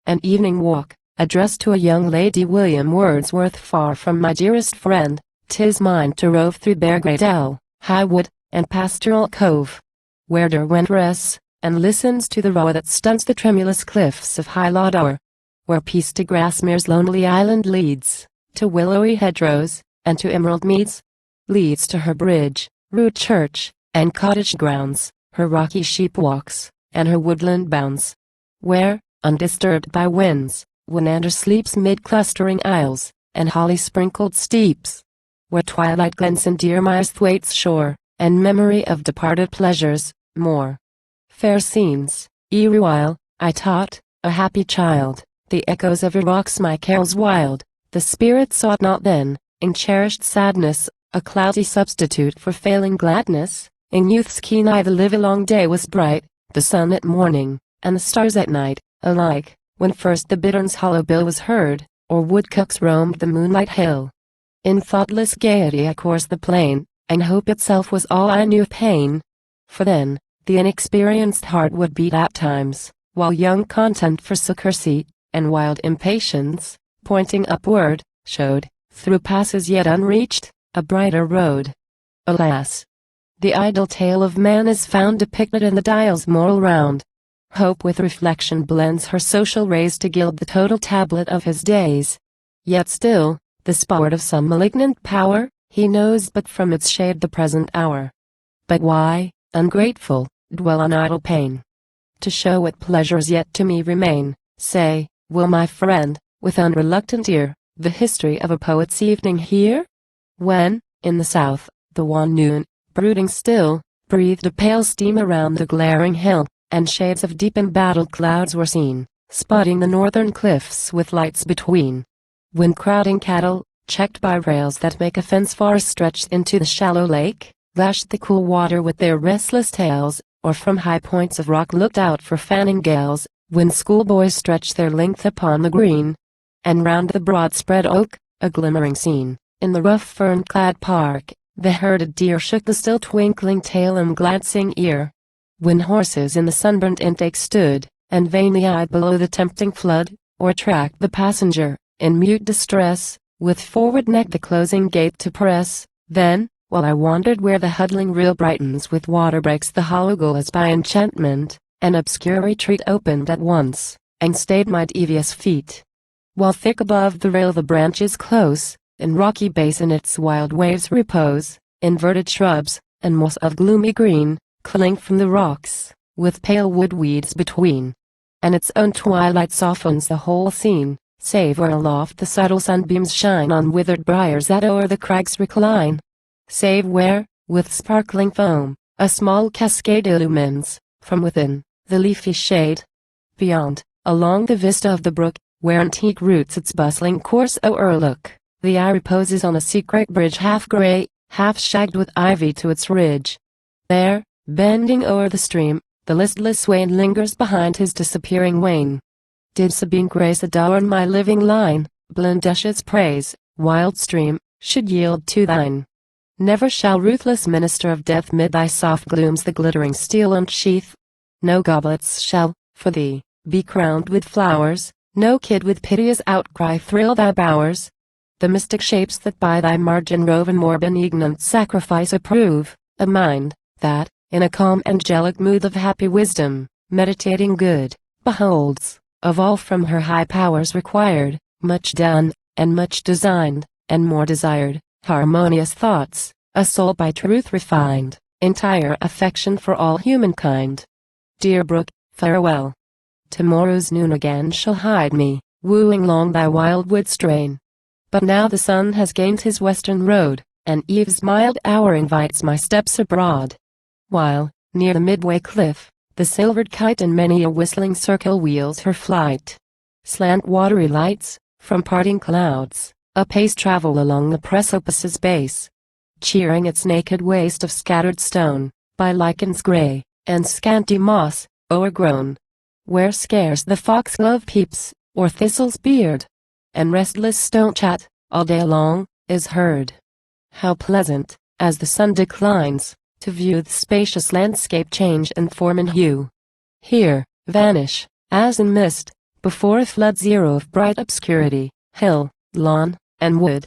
An evening walk, addressed to a young lady. William Wordsworth. Far from my dearest friend, 'tis mine to rove through Beargrey Dell, High Wood, and Pastoral Cove, where Derwent rests, and listens to the roar that stunts the tremulous cliffs of High Lodower, where peace to Grasmere's lonely island leads, to willowy hedgerows, and to emerald meads, leads to her bridge, rude church, and cottage grounds, her rocky sheep walks, and her woodland bounds, where, undisturbed by winds, Winander sleeps mid clustering aisles, and holly-sprinkled steeps, where twilight glens and Deermire's thwaites shore, and memory of departed pleasures, more. Fair scenes, erewhile, I taught, a happy child, the echoes of your rocks my carols wild, the spirit sought not then, in cherished sadness, a cloudy substitute for failing gladness. In youth's keen eye the livelong day was bright, the sun at morning, and the stars at night, alike, when first the bittern's hollow bill was heard, or woodcocks roamed the moonlight hill. In thoughtless gaiety I coursed the plain, and hope itself was all I knew of pain. For then, the inexperienced heart would beat at times, while young content forsook her seat, and wild impatience, pointing upward, showed, through passes yet unreached, a brighter road. Alas! The idle tale of man is found depicted in the dial's moral round. Hope with reflection blends her social rays to gild the total tablet of his days. Yet still, the sport of some malignant power, he knows but from its shade the present hour. But why, ungrateful, dwell on idle pain? To show what pleasures yet to me remain, say, will my friend, with unreluctant ear, the history of a poet's evening hear? When, in the south, the wan noon, brooding still, breathed a pale steam around the glaring hill, and shades of deep embattled clouds were seen, spotting the northern cliffs with lights between. When crowding cattle, checked by rails that make a fence far stretched into the shallow lake, lashed the cool water with their restless tails, or from high points of rock looked out for fanning gales, when schoolboys stretched their length upon the green, and round the broad spread oak, a glimmering scene, in the rough fern-clad park, the herded deer shook the still twinkling tail and glancing ear. When horses in the sunburnt intake stood, and vainly eyed below the tempting flood, or tracked the passenger, in mute distress, with forward neck the closing gate to press, then, while I wandered where the huddling rill brightens with water breaks the hollow goal as by enchantment, an obscure retreat opened at once, and stayed my devious feet. While thick above the rail the branches close, in rocky basin its wild waves repose, inverted shrubs, and moss of gloomy green, cling from the rocks, with pale wood weeds between. And its own twilight softens the whole scene, save where aloft the subtle sunbeams shine on withered briars that o'er the crags recline. Save where, with sparkling foam, a small cascade illumines, from within, the leafy shade. Beyond, along the vista of the brook, where antique roots its bustling course o'erlook, the eye reposes on a secret bridge half gray, half shagged with ivy to its ridge. There, bending o'er the stream, the listless swain lingers behind his disappearing wain. Did Sabine grace adorn my living line, Blundushes praise, wild stream, should yield to thine. Never shall ruthless minister of death mid thy soft glooms the glittering steel unsheath. No goblets shall, for thee, be crowned with flowers, no kid with piteous outcry thrill thy bowers. The mystic shapes that by thy margin rove and more benignant sacrifice approve, a mind, that, in a calm angelic mood of happy wisdom, meditating good, beholds, of all from her high powers required, much done, and much designed, and more desired, harmonious thoughts, a soul by truth refined, entire affection for all humankind. Dear brook, farewell. Tomorrow's noon again shall hide me, wooing long thy wildwood strain. But now the sun has gained his western road, and eve's mild hour invites my steps abroad. While, near the midway cliff, the silvered kite in many a whistling circle wheels her flight. Slant watery lights, from parting clouds, apace travel along the precipice's base, cheering its naked waste of scattered stone, by lichens gray, and scanty moss, o'ergrown, where scarce the foxglove peeps, or thistle's beard, and restless stone chat, all day long, is heard. How pleasant, as the sun declines, to view the spacious landscape change in form and hue. Here, vanish, as in mist, before a flood zero of bright obscurity, hill, lawn, and wood.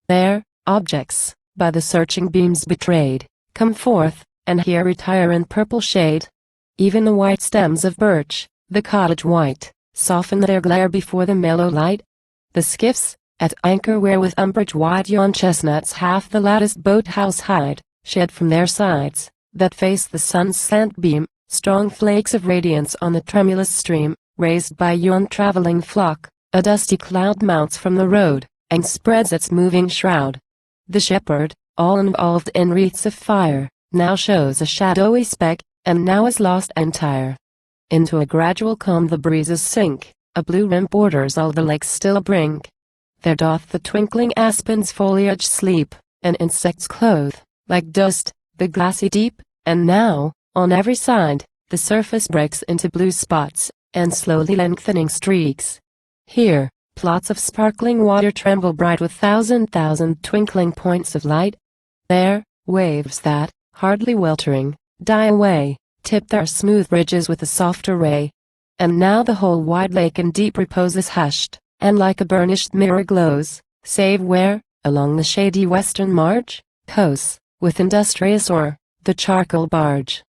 There, objects, by the searching beams betrayed, come forth, and here retire in purple shade. Even the white stems of birch, the cottage white, soften their glare before the mellow light. The skiffs, at anchor where with umbrage wide yon chestnuts half the latticed boathouse hide, shed from their sides, that face the sun's slant beam, strong flakes of radiance on the tremulous stream, raised by yon traveling flock. A dusty cloud mounts from the road, and spreads its moving shroud. The shepherd, all involved in wreaths of fire, now shows a shadowy speck, and now is lost entire. Into a gradual calm the breezes sink, a blue rim borders all the lake's still brink. There doth the twinkling aspen's foliage sleep, and insects clothe, like dust, the glassy deep, and now, on every side, the surface breaks into blue spots, and slowly lengthening streaks. Here, plots of sparkling water tremble bright with thousand twinkling points of light. There, waves that, hardly weltering, die away, tip their smooth ridges with a softer ray. And now the whole wide lake in deep repose is hushed, and like a burnished mirror glows, save where, along the shady western marge, coasts, with industrious oar, the charcoal barge.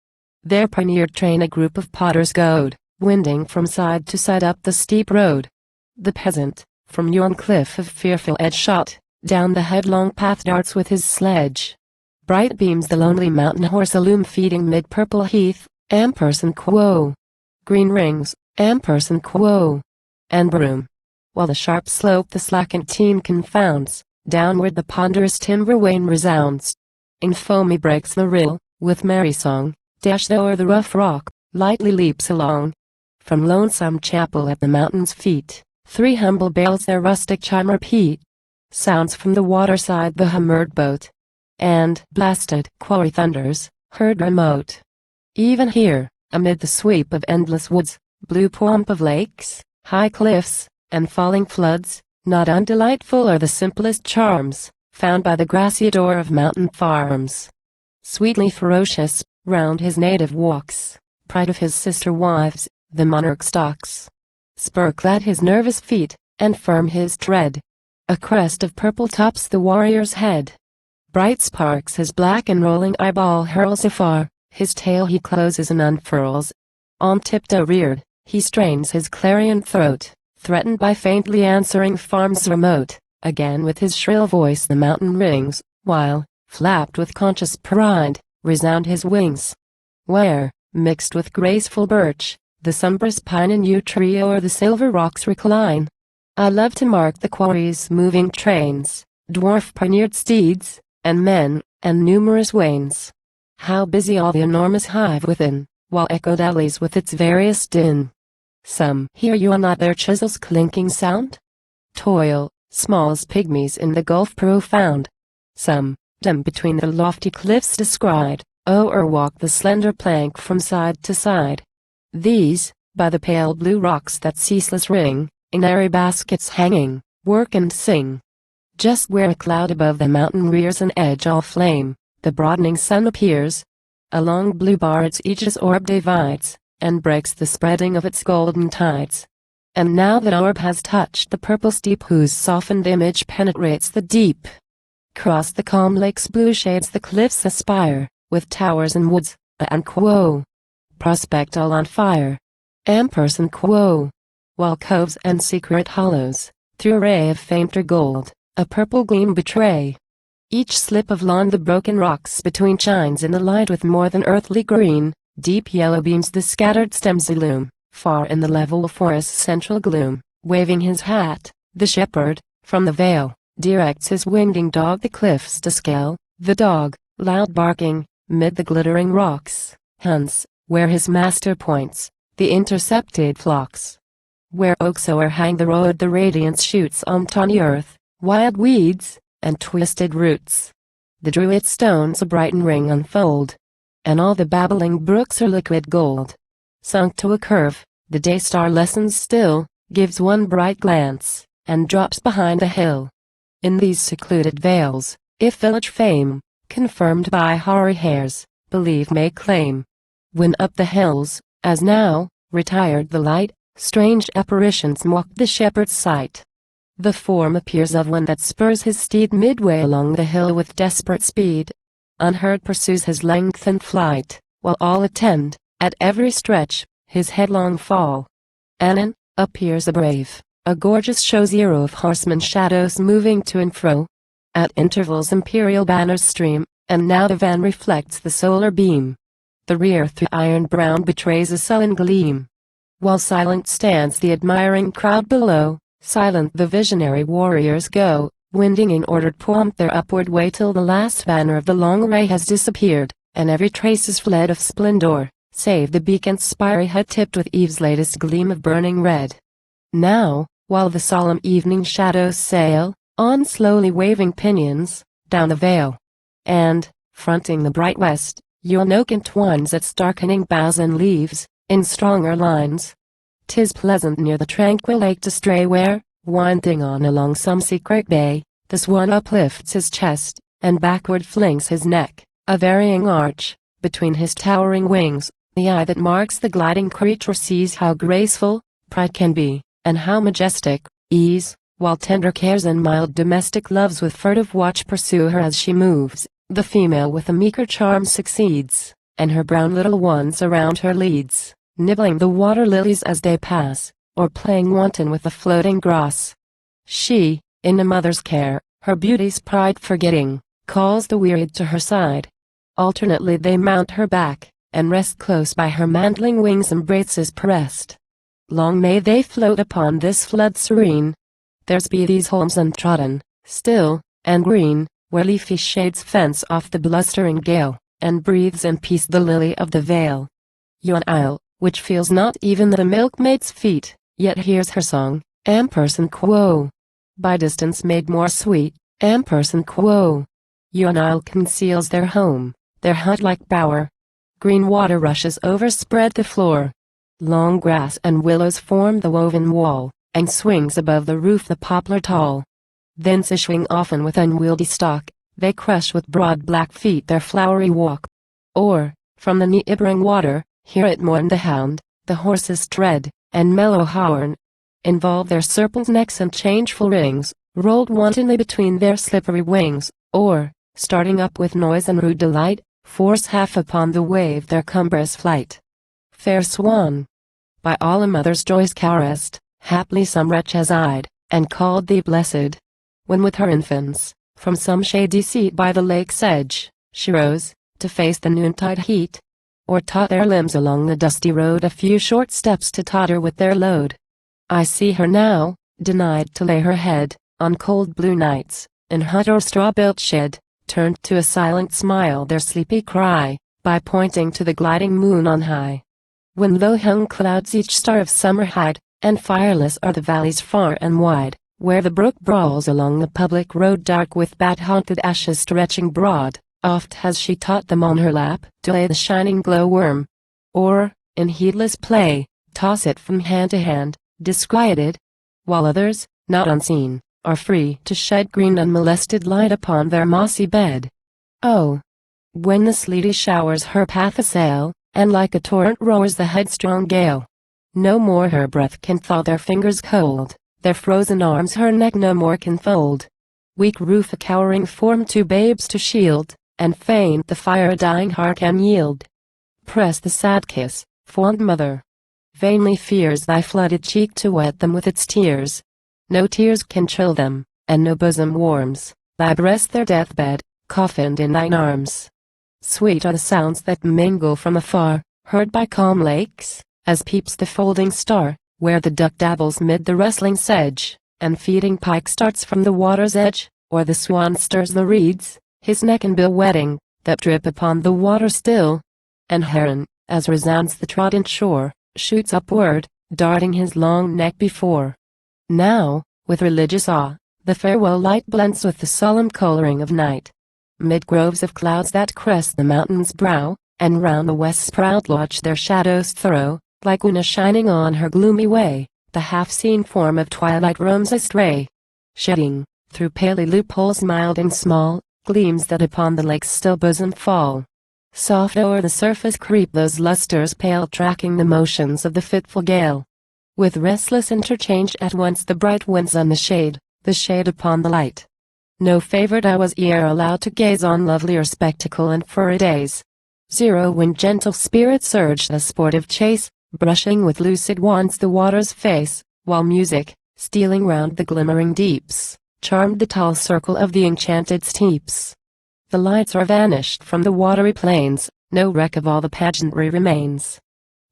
There pioneered train a group of potters goad, winding from side to side up the steep road. The peasant, from yon cliff of fearful edge shot, down the headlong path darts with his sledge. Bright beams the lonely mountain horse illume feeding mid purple heath, ampersand quo. Green rings, ampersand quo. And broom. While the sharp slope the slackened team confounds, downward the ponderous timber wain resounds. In foamy breaks the rill, with merry song, dashed o'er the rough rock, lightly leaps along. From lonesome chapel at the mountain's feet, 3 humble bells their rustic chime repeat. Sounds from the waterside the hammered boat, and blasted quarry thunders, heard remote. Even here, amid the sweep of endless woods, blue pomp of lakes, high cliffs, and falling floods, not undelightful are the simplest charms, found by the grassy door of mountain farms. Sweetly ferocious, round his native walks, pride of his sister wives, the monarch stalks. Spur-clad his nervous feet, and firm his tread. A crest of purple tops the warrior's head. Bright sparks his black and rolling eyeball hurls afar, his tail he closes and unfurls. On tiptoe reared, he strains his clarion throat, threatened by faintly answering farms remote. Again with his shrill voice the mountain rings, while, flapped with conscious pride, resound his wings. Where, mixed with graceful birch, the sombrous pine and yew tree o'er the silver rocks recline. I love to mark the quarry's moving trains, dwarf pioneered steeds, and men, and numerous wains. How busy all the enormous hive within, while echo dallies with its various din. Some hear you not their chisels' clinking sound? Toil, small as pygmies in the gulf profound. Some, dim between the lofty cliffs descried, o'er walk the slender plank from side to side. These, by the pale blue rocks that ceaseless ring, in airy baskets hanging, work and sing. Just where a cloud above the mountain rears an edge all flame, the broadening sun appears. A long blue bar its aegis orb divides, and breaks the spreading of its golden tides. And now that orb has touched the purple steep whose softened image penetrates the deep. Cross the calm lake's blue shades the cliffs aspire, with towers and woods, and quo. Prospect all on fire. Ampersand quo. While coves and secret hollows, through a ray of fainter gold, a purple gleam betray. Each slip of lawn the broken rocks between shines in the light with more than earthly green, deep yellow beams the scattered stems illume, far in the level forest's central gloom, waving his hat, the shepherd, from the vale, directs his winging dog the cliffs to scale. The dog, loud barking, mid the glittering rocks, hunts, where his master points, the intercepted flocks. Where oaks o'erhang the road the radiance shoots on tawny earth, wild weeds, and twisted roots. The druid stones a brighten ring unfold, and all the babbling brooks are liquid gold. Sunk to a curve, the day star lessens still, gives one bright glance, and drops behind a hill. In these secluded vales, if village fame, confirmed by hoary hairs, belief may claim. When up the hills, as now, retired the light, strange apparitions mock the shepherd's sight. The form appears of one that spurs his steed midway along the hill with desperate speed. Unheard pursues his lengthened flight, while all attend, at every stretch, his headlong fall. Anon, appears a brave, a gorgeous show's hero of horsemen shadows moving to and fro. At intervals imperial banners stream, and now the van reflects the solar beam. The rear through iron brown betrays a sullen gleam. While silent stands the admiring crowd below, silent the visionary warriors go, winding in ordered pomp their upward way till the last banner of the long array has disappeared, and every trace is fled of splendor, save the beacon's spiry head tipped with eve's latest gleam of burning red. Now, while the solemn evening shadows sail, on slowly waving pinions, down the vale, and, fronting the bright west, yon oak entwines its darkening boughs and leaves, in stronger lines. 'Tis pleasant near the tranquil lake to stray where, winding on along some secret bay, the swan uplifts his chest, and backward flings his neck, a varying arch, between his towering wings. The eye that marks the gliding creature sees how graceful pride can be, and how majestic ease, while tender cares and mild domestic loves with furtive watch pursue her as she moves. The female with a meeker charm succeeds, and her brown little ones around her leads, nibbling the water lilies as they pass, or playing wanton with the floating grass. She, in a mother's care, her beauty's pride forgetting, calls the wearied to her side. Alternately they mount her back, and rest close by her mantling wings embraces pressed. Long may they float upon this flood serene. Theirs be these homes untrodden, still, and green, where leafy shades fence off the blustering gale, and breathes in peace the lily of the vale. Yon isle, which feels not even the milkmaid's feet, yet hears her song, ampersand quo. By distance made more sweet, ampersand quo. Yon isle conceals their home, their hut-like bower. Green water rushes overspread the floor. Long grass and willows form the woven wall, and swings above the roof the poplar tall. Thence issuing often with unwieldy stalk, they crush with broad black feet their flowery walk. Or, from the neighboring water, hear at morn the hound, the horse's tread, and mellow horn. Involve their serpent necks and changeful rings, rolled wantonly between their slippery wings, or, starting up with noise and rude delight, force half upon the wave their cumbrous flight. Fair swan, by all a mother's joys caressed, haply some wretch has eyed, and called thee blessed. When with her infants, from some shady seat by the lake's edge, she rose, to face the noontide heat, or taught their limbs along the dusty road a few short steps to totter with their load. I see her now, denied to lay her head, on cold blue nights, in hut or straw-built shed, turned to a silent smile their sleepy cry, by pointing to the gliding moon on high. When low-hung clouds each star of summer hide, and fireless are the valleys far and wide, where the brook brawls along the public road dark with bat-haunted ashes stretching broad, oft has she taught them on her lap to lay the shining glow-worm, or, in heedless play, toss it from hand to hand, disquieted, while others, not unseen, are free to shed green unmolested light upon their mossy bed. Oh, when the sleety showers her path assail, and like a torrent roars the headstrong gale, no more her breath can thaw their fingers cold, their frozen arms her neck no more can fold. Weak roof a cowering form to babes to shield, and faint the fire a dying heart can yield. Press the sad kiss, fond mother. Vainly fears thy flooded cheek to wet them with its tears. No tears can chill them, and no bosom warms thy breast their deathbed, coffined in thine arms. Sweet are the sounds that mingle from afar, heard by calm lakes, as peeps the folding star, where the duck dabbles mid the rustling sedge, and feeding pike starts from the water's edge, or the swan stirs the reeds, his neck and bill wetting, that drip upon the water still. And heron, as resounds the trodden shore, shoots upward, darting his long neck before. Now, with religious awe, the farewell light blends with the solemn coloring of night. Mid groves of clouds that crest the mountain's brow, and round the west's proud lodge their shadows throw, like Una shining on her gloomy way, the half-seen form of twilight roams astray, shedding, through paly loopholes mild and small, gleams that upon the lake's still bosom fall. Soft o'er the surface creep those lustres pale tracking the motions of the fitful gale. with restless interchange at once the bright winds on the shade upon the light. No favored I was ere allowed to gaze on lovelier spectacle and for a days. Zero when gentle spirits urged the sportive chase, brushing with lucid wands the water's face, while music, stealing round the glimmering deeps, charmed the tall circle of the enchanted steeps. The lights are vanished from the watery plains, no wreck of all the pageantry remains.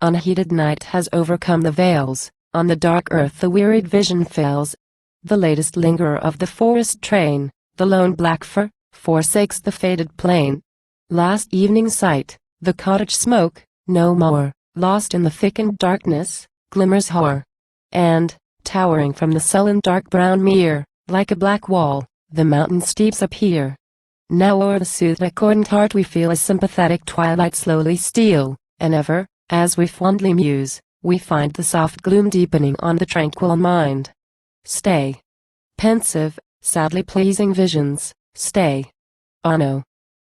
Unheeded night has overcome the veils, on the dark earth the wearied vision fails. The latest lingerer of the forest train, the lone black fir, forsakes the faded plain. Last evening's sight, the cottage smoke, no more, lost in the thickened darkness, glimmers hoar. And, towering from the sullen dark brown mere, like a black wall, the mountain steeps appear. Now o'er the soothed accordant heart we feel a sympathetic twilight slowly steal, and ever, as we fondly muse, we find the soft gloom deepening on the tranquil mind. Stay. Pensive, sadly pleasing visions, stay. Ah no.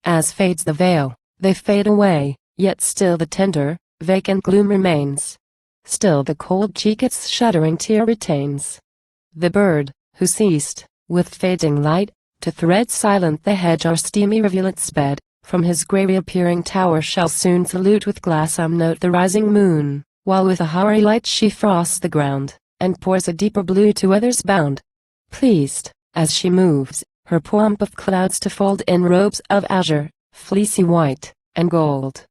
As fades the veil, they fade away, yet still the tender, vacant gloom remains. Still the cold cheek its shuddering tear retains. The bird, who ceased, with fading light, to thread silent the hedge or steamy rivulet sped, from his grey reappearing tower shall soon salute with gladsome note the rising moon, while with a hoary light she frosts the ground, and pours a deeper blue to others bound. Pleased, as she moves, her pomp of clouds to fold in robes of azure, fleecy white, and gold.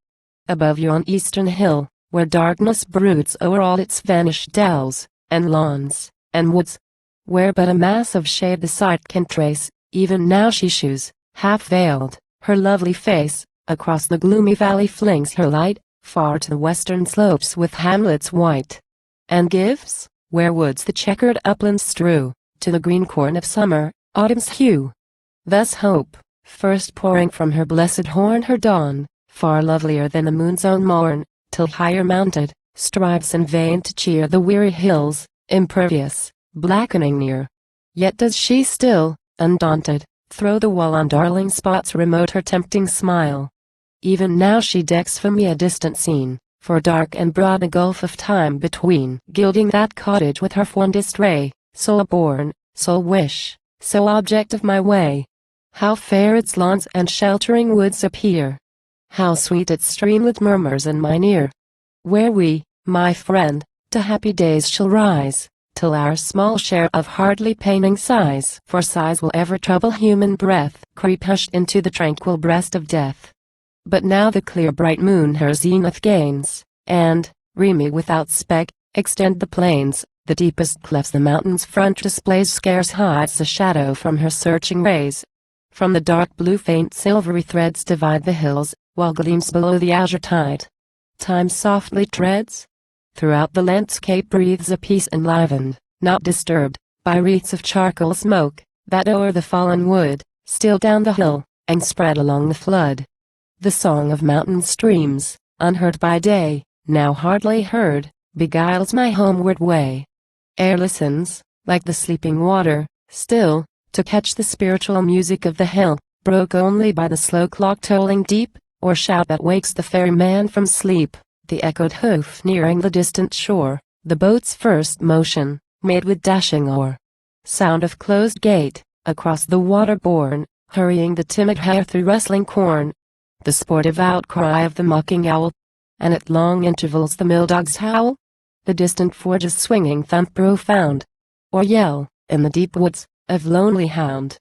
Above yon eastern hill, where darkness broods o'er all its vanished dells, and lawns, and woods, where but a mass of shade the sight can trace, even now she shews, half veiled, her lovely face, across the gloomy valley flings her light, far to the western slopes with hamlets white, and gives, where woods the checkered uplands strew, to the green corn of summer, autumn's hue. Thus hope, first pouring from her blessed horn her dawn, far lovelier than the moon's own morn, till higher mounted, strives in vain to cheer the weary hills, impervious, blackening near. Yet does she still, undaunted, throw the wall on darling spots remote her tempting smile. Even now she decks for me a distant scene, for dark and broad a gulf of time between, gilding that cottage with her fondest ray, sole born, sole wish, sole object of my way. How fair its lawns and sheltering woods appear! How sweet its streamlet murmurs in mine ear! Where we, my friend, to happy days shall rise, till our small share of hardly paining sighs, for sighs will ever trouble human breath, creep hushed into the tranquil breast of death. But now the clear bright moon her zenith gains, and, reamy without speck, extend the plains, the deepest clefts the mountain's front displays scarce hides a shadow from her searching rays. From the dark blue faint silvery threads divide the hills, while gleams below the azure tide. Time softly treads. Throughout the landscape breathes a peace enlivened, not disturbed, by wreaths of charcoal smoke, that o'er the fallen wood, steal down the hill, and spread along the flood. The song of mountain streams, unheard by day, now hardly heard, beguiles my homeward way. Air listens, like the sleeping water, still, to catch the spiritual music of the hill, broke only by the slow clock tolling deep, or shout that wakes the ferryman from sleep, the echoed hoof nearing the distant shore, the boat's first motion, made with dashing oar. Sound of closed gate, across the water borne, hurrying the timid hare through rustling corn. The sportive outcry of the mocking owl, and at long intervals the mill dog's howl. The distant forge's swinging thump profound, or yell, in the deep woods, of lonely hound.